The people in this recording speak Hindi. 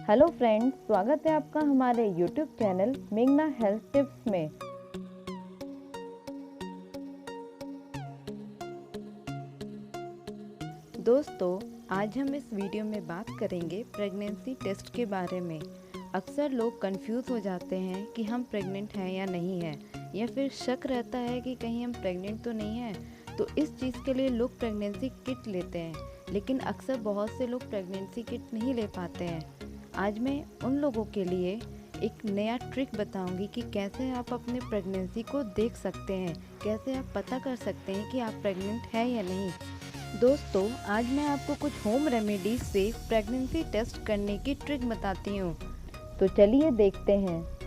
हेलो फ्रेंड्स, स्वागत है आपका हमारे यूट्यूब चैनल मेघना हेल्थ टिप्स में। दोस्तों, आज हम इस वीडियो में बात करेंगे प्रेगनेंसी टेस्ट के बारे में। अक्सर लोग कंफ्यूज हो जाते हैं कि हम प्रेग्नेंट हैं या नहीं हैं, या फिर शक रहता है कि कहीं हम प्रेग्नेंट तो नहीं हैं। तो इस चीज़ के लिए लोग प्रेगनेंसी किट लेते हैं, लेकिन अक्सर बहुत से लोग प्रेगनेंसी किट नहीं ले पाते हैं। आज मैं उन लोगों के लिए एक नया ट्रिक बताऊंगी कि कैसे आप अपने प्रेगनेंसी को देख सकते हैं, कैसे आप पता कर सकते हैं कि आप प्रेग्नेंट हैं या नहीं। दोस्तों, आज मैं आपको कुछ होम रेमेडीज से प्रेगनेंसी टेस्ट करने की ट्रिक बताती हूँ। तो चलिए देखते हैं।